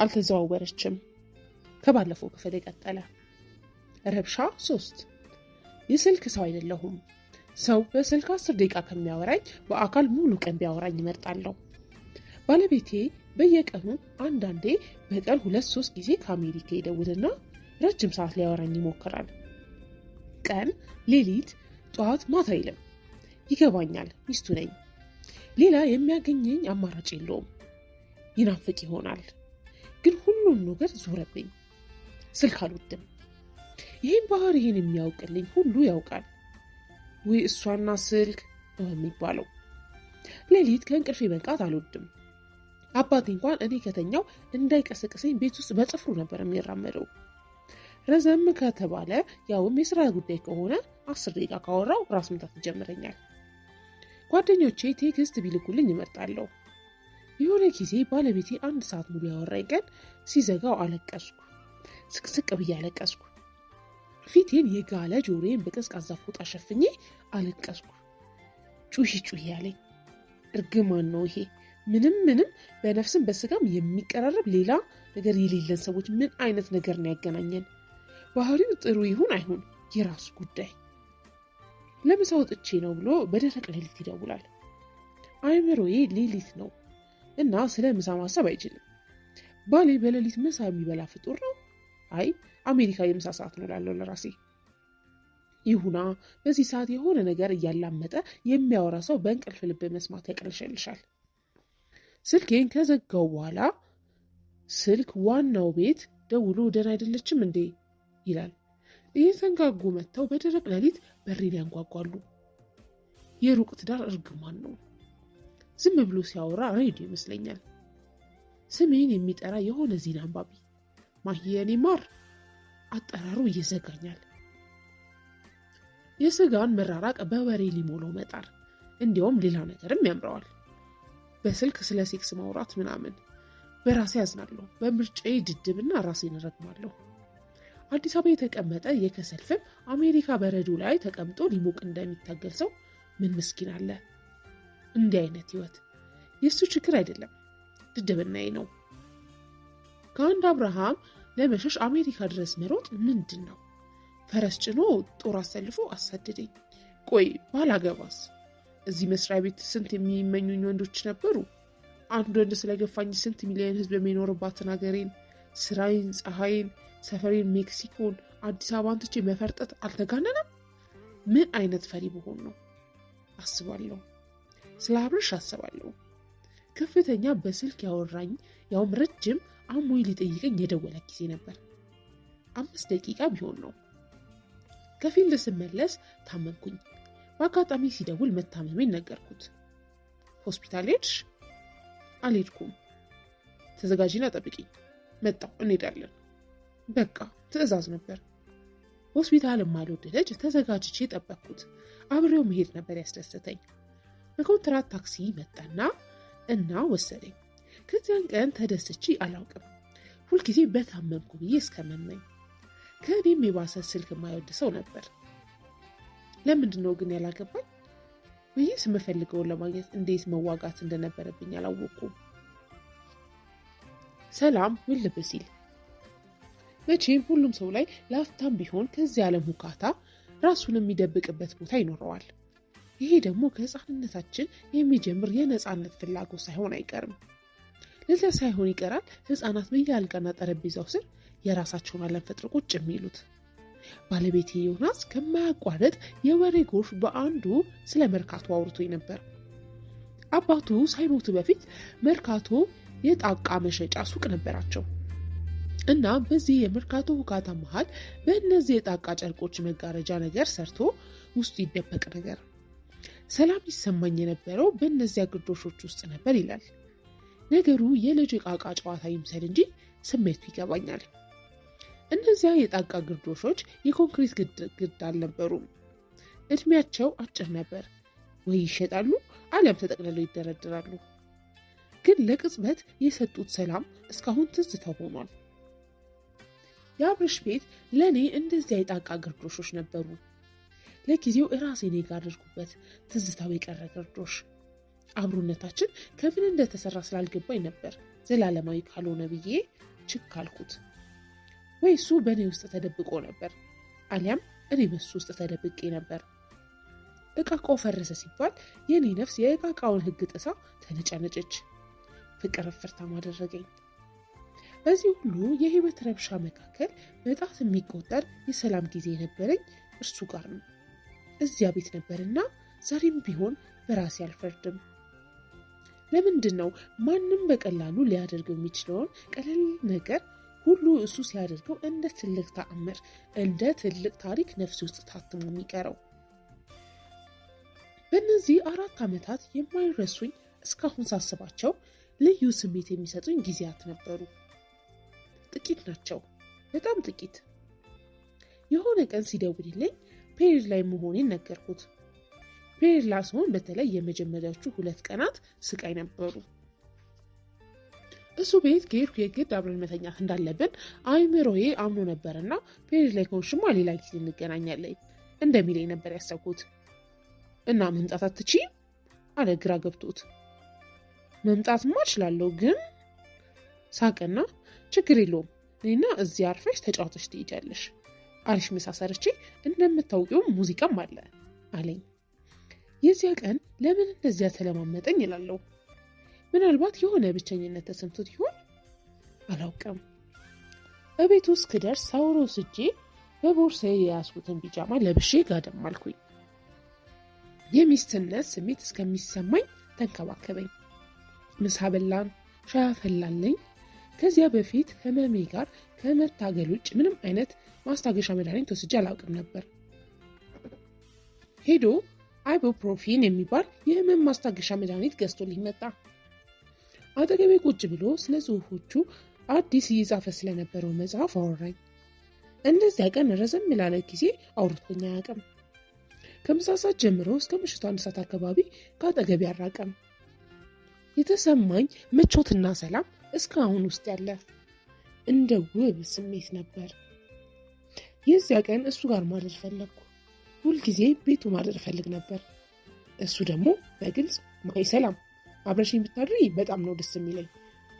አልተዘዋወረችም። ከባለፈው ክፍል የቀጠለ ረብሻ 3 የስልክ ሰው አይደለሁም። ሰው በስልክ 10 ደቂቃ ከሚያወራኝ በአካል ሙሉ ቀን ቢያወራኝ እመርጣለሁ። ባለቤቴ በየቀኑ አንዳንዴ በቀን 2-3 ጊዜ ከአሜሪካ ይደውልና ረጅም ሰዓት ሊያወራኝ ይሞክራል። ቀን፣ ሌሊት፣ ጠዋት፣ ማታ አይልም። ይገባኛል፣ ሚስቱ ነኝ። ሌላ የሚያገኘኝ አማራጭ የለውም። ይናፍቅ ይሆናል፣ ግን ሁሉም ነገር ዞረብኝ። ስልክ አልወድም። ይህን ባህሪዬን የሚያውቅልኝ ሁሉ ያውቃል። ወይ እሷና ስልክ ነው የሚባለው። ሌሊት ከእንቅልፌ መንቃት አልወድም። አባቴ እንኳን እኔ ከተኛው እንዳይቀሰቅሰኝ ቤት ውስጥ በጥፍሩ ነበር የሚራመደው። ረዘም ከተባለ ያውም የስራ ጉዳይ ከሆነ 10 ደቂቃ ካወራው ራስ ምታት ይጀምረኛል። ጓደኞቼ ቴክስት ቢልኩልኝ እመርጣለሁ። የሆነ ጊዜ ባለቤቴ 1 ሰዓት ሙሉ ያወራኝ ቀን ሲዘጋው አለቀስኩ። ስቅስቅ ብዬ አለቀስኩ። ፊቴን የጋለ ጆሮዬን በቀዝቃዛ ፎጣ ሸፍኜ አለቀስኩ። ጩሂ ያለኝ እርግማን ነው ይሄ። ምንም በነፍስም በስጋም የሚቀራረብ ሌላ ነገር የሌለን ሰዎች ምን አይነት ነገር ነው ያገናኘን? ባህሪው ጥሩ ይሁን አይሁን የራሱ ጉዳይ። ለምሳ ወጥቼ ነው ብሎ በደረቅ ሌሊት ይደውላል። አይምሮዬ ሌሊት ነው እና ስለ ምሳ ማሰብ አይችልም። ባሌ በሌሊት ምሳ የሚበላ ፍጡር ነው? አይ አሜሪካ የምሳ ሰዓት ነው ላለው ለራሴ። ይሁና በዚህ ሰዓት የሆነ ነገር እያላመጠ የሚያወራ ሰው በእንቅልፍ ልብ መስማት ያቅለሸልሻል። ስልኬን ከዘጋው በኋላ ስልክ ዋናው ቤት ደውሎ ደህና አይደለችም እንዴ ይላል። እየተንጋጉ መጥተው በደረቅ ሌሊት በሬን ያንጓጓሉ። የሩቅ ትዳር እርግማን ነው። ዝም ብሎ ሲያወራ ሬዲዮ ይመስለኛል። ስሜን የሚጠራ የሆነ ዜና አንባቢ ማሂየኔ ማር አጠራሩ እየዘጋኛል። የስጋን መራራቅ በወሬ ሊሞላው መጣር እንዲያውም ሌላ ነገርም ያምረዋል። በስልክ ስለ ሴክስ ማውራት ምናምን። በራሴ ያዝናለሁ። በምርጫዬ ድድብና ራሴን እረግማለሁ። አዲስ አበባ የተቀመጠ የከሰል ፍም አሜሪካ በረዶ ላይ ተቀምጦ ሊሞቅ እንደሚታገል ሰው ምን ምስኪን አለ። እንዲህ አይነት ህይወት የእሱ ችግር አይደለም፣ ድድብናዬ ነው። ከአንድ አብርሃም ለመሸሽ አሜሪካ ድረስ መሮጥ ምንድን ነው? ፈረስ ጭኖ ጦር አሰልፎ አሳደደኝ። ቆይ ባላገባስ? እዚህ መስሪያ ቤት ስንት የሚመኙኝ ወንዶች ነበሩ። አንድ ወንድ ስለገፋኝ ስንት ሚሊዮን ህዝብ የሚኖርባትን ሀገሬን፣ ስራዬን፣ ፀሐይን፣ ሰፈሬን፣ ሜክሲኮን፣ አዲስ አበባን ትቼ መፈርጠት አልተጋነነም? ምን አይነት ፈሪ ብሆን ነው? አስባለሁ። ስለ አብርሽ አስባለሁ። ከፍተኛ በስልክ ያወራኝ ያውም ረጅም አሞይ ሊጠይቀኝ የደወለ ጊዜ ነበር። 5 ደቂቃ ቢሆን ነው። ከፊልድ ስመለስ ታመምኩኝ። በአጋጣሚ ሲደውል መታመሜን ነገርኩት። ሆስፒታል ሄድሽ? አልሄድኩም። ተዘጋጂና ጠብቂኝ፣ መጣሁ፣ እንሄዳለን። በቃ ትዕዛዝ ነበር። ሆስፒታል የማልወድ ልጅ ተዘጋጅቼ ጠበቅኩት። አብሬው መሄድ ነበር ያስደስተኝ። በኮንትራት ታክሲ መጣና ወሰደኝ። ከዚያን ቀን ተደስቼ አላውቅም። ሁልጊዜ በታመምኩ ብዬ እስከመመኝ። ከእኔም የባሰ ስልክ የማይወድ ሰው ነበር። ለምንድን ነው ግን ያላገባኝ? ወይስ የምፈልገውን ለማግኘት እንዴት መዋጋት እንደነበረብኝ አላወቅኩም። ሰላም ውልብ ሲል መቼም ሁሉም ሰው ላይ ለአፍታም ቢሆን ከዚህ ዓለም ሁካታ ራሱን የሚደብቅበት ቦታ ይኖረዋል። ይሄ ደግሞ ከህፃንነታችን የሚጀምር የነፃነት ፍላጎት ሳይሆን አይቀርም። ለዛ ሳይሆን ይቀራል ህፃናት በየአልጋና ጠረጴዛው ስር የራሳቸውን ዓለም ፈጥሮ ቁጭ የሚሉት። ባለቤቴ ዮናስ ከማያቋርጥ የወሬ ጎርፍ በአንዱ ስለ መርካቶ አውርቶኝ ነበር። አባቱ ሳይሞቱ በፊት መርካቶ የጣቃ መሸጫ ሱቅ ነበራቸው እና በዚህ የመርካቶ ሁካታ መሃል በእነዚህ የጣቃ ጨርቆች መጋረጃ ነገር ሰርቶ ውስጡ ይደበቅ ነገር ሰላም ይሰማኝ የነበረው በእነዚያ ግርዶሾች ውስጥ ነበር ይላል። ነገሩ የልጅ ዕቃ ጨዋታ ይምሰል እንጂ ስሜቱ ይገባኛል። እነዚያ የጣቃ ግርዶሾች የኮንክሪት ግድግዳ አልነበሩም። እድሜያቸው አጭር ነበር። ወይ ይሸጣሉ አሊያም ተጠቅልለው ይደረድራሉ። ግን ለቅጽበት የሰጡት ሰላም እስካሁን ትዝታ ሆኗል። የአብርሽ ቤት ለእኔ እንደዚያ የጣቃ ግርዶሾች ነበሩ። ለጊዜው እራሴን አድርጉበት ትዝታው የቀረ ግርዶሽ። አብሮነታችን ከምን እንደተሰራ ስላልገባኝ ነበር ዘላለማዊ ካልሆነ ብዬ ችክ አልኩት። ወይ እሱ በእኔ ውስጥ ተደብቆ ነበር፣ አሊያም እኔ በሱ ውስጥ ተደብቄ ነበር። እቃቃው ፈረሰ ሲባል የኔ ነፍስ የእቃቃውን ሕግ ጥሳ ተነጫነጨች። ፍቅር እፍርታም አደረገኝ። በዚህ ሁሉ የህይወት ረብሻ መካከል በጣት የሚቆጠር የሰላም ጊዜ የነበረኝ እርሱ ጋር ነው። እዚያ ቤት ነበርና ዛሬም ቢሆን በራሴ አልፈርድም። ለምንድን ነው ማንም በቀላሉ ሊያደርገው የሚችለውን ቀለል ነገር ሁሉ እሱ ሲያደርገው እንደ ትልቅ ተአምር፣ እንደ ትልቅ ታሪክ ነፍሴ ውስጥ ታትሞ የሚቀረው? በእነዚህ 4 ዓመታት የማይረሱኝ እስካሁን ሳስባቸው ልዩ ስሜት የሚሰጡኝ ጊዜያት ነበሩ። ጥቂት ናቸው፣ በጣም ጥቂት። የሆነ ቀን ሲደውልልኝ ፔሪድ ላይ መሆኔን ነገርኩት። ፔሪድ ላይ ሲሆን በተለይ የመጀመሪያዎቹ 2 ቀናት ስቃይ ነበሩ። እሱ ቤት ከሄድኩ የግድ አብረን መተኛት እንዳለብን አይምሮዬ አምኖ ነበርና ፔሪድ ላይ ከሆንሽማ ሌላ ጊዜ እንገናኛለን እንደሚለኝ ነበር ያሰብኩት። እና መምጣት አትችይም አለ ግራ ገብቶት። መምጣትማ እችላለሁ ግን ሳቀና ችግር የለውም እኔና እዚህ አርፈሽ ተጫውተሽ ትሄጃለሽ፣ አሪፍ ምሳ ሰርቼ እንደምታውቂው ሙዚቃም አለ አለኝ። የዚያ ቀን ለምን እንደዚያ ተለማመጠኝ እላለሁ። ምናልባት የሆነ ብቸኝነት ተሰምቶት ይሆን አላውቅም። በቤት ውስጥ ክደርስ ሳውሮ ስጄ በቦርሳዬ የያዝኩትን ቢጃማ ለብሼ ጋደም አልኩኝ። የሚስትነት ስሜት እስከሚሰማኝ ተንከባከበኝ። ምሳ በላን፣ ሻይ አፈላልኝ። ከዚያ በፊት ህመሜ ጋር ከመታገል ውጭ ምንም አይነት ማስታገሻ መድኃኒት ወስጄ አላውቅም ነበር። ሄዶ አይቡፕሮፊን የሚባል የህመም ማስታገሻ መድኃኒት ገዝቶልኝ መጣ። አጠገቤ ቁጭ ብሎ ስለ ጽሁፎቹ አዲስ እየጻፈ ስለነበረው መጽሐፍ አወራኝ። እንደዚያ ቀን ረዘም ላለ ጊዜ አውርቶኝ አያውቅም። ከምሳ ሰዓት ጀምሮ እስከ ምሽቱ 1 ሰዓት አካባቢ ከአጠገቤ አራቀም። የተሰማኝ ምቾትና ሰላም እስካሁን ውስጥ ያለ እንደ ውብ ስሜት ነበር። የዚያ ቀን እሱ ጋር ማደር ፈለግኩ። ሁልጊዜ ቤቱ ማደር ፈልግ ነበር። እሱ ደግሞ በግልጽ ማይ ሰላም፣ አብረሽኝ ብታድሪ በጣም ነው ደስ የሚለኝ፣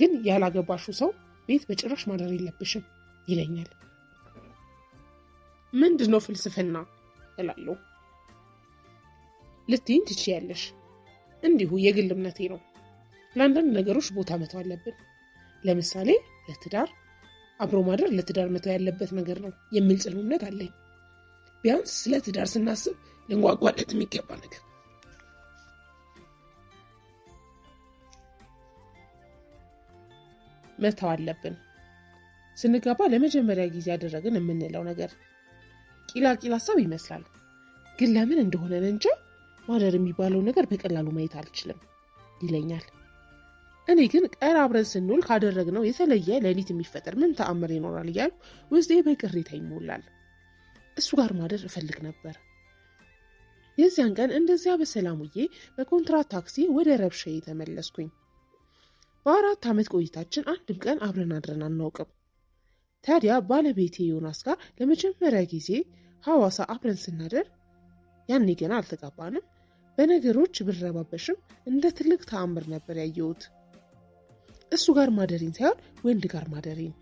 ግን ያላገባሽው ሰው ቤት በጭራሽ ማደር የለብሽም ይለኛል። ምንድነው ፍልስፍና እላለሁ። ልትይኝ ትችያለሽ፣ እንዲሁ የግል እምነቴ ነው። ለአንዳንድ ነገሮች ቦታ መተው አለብን። ለምሳሌ ለትዳር አብሮ ማደር ለትዳር መተው ያለበት ነገር ነው የሚል ጽኑ እምነት አለኝ። ቢያንስ ስለ ትዳር ስናስብ ልንጓጓለት የሚገባ ነገር። መተው አለብን ስንጋባ ለመጀመሪያ ጊዜ ያደረግን የምንለው ነገር ቂላቂል ሀሳብ ይመስላል፣ ግን ለምን እንደሆነ እንጃ ማደር የሚባለው ነገር በቀላሉ ማየት አልችልም ይለኛል። እኔ ግን ቀን አብረን ስንውል ካደረግነው የተለየ ሌሊት የሚፈጠር ምን ተአምር ይኖራል እያሉ ውስጤ በቅሬታ ይሞላል። እሱ ጋር ማደር እፈልግ ነበር። የዚያን ቀን እንደዚያ በሰላሙዬ በኮንትራት ታክሲ ወደ ረብሻዬ ተመለስኩኝ። በ4 ዓመት ቆይታችን አንድም ቀን አብረን አድረን አናውቅም። ታዲያ ባለቤቴ ዮናስ ጋር ለመጀመሪያ ጊዜ ሐዋሳ አብረን ስናደር ያኔ ገና አልተጋባንም። በነገሮች ብረባበሽም እንደ ትልቅ ተአምር ነበር ያየሁት። እሱ ጋር ማደሪን ሳይሆን ወንድ ጋር ማደሪን።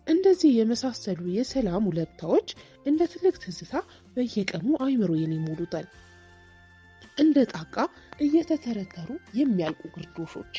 እንደዚህ የመሳሰሉ የሰላም ውለታዎች እንደ ትልቅ ትዝታ በየቀኑ አይምሮዬን ይሞሉታል። እንደ ጣቃ እየተተረተሩ የሚያልቁ ግርዶሾች።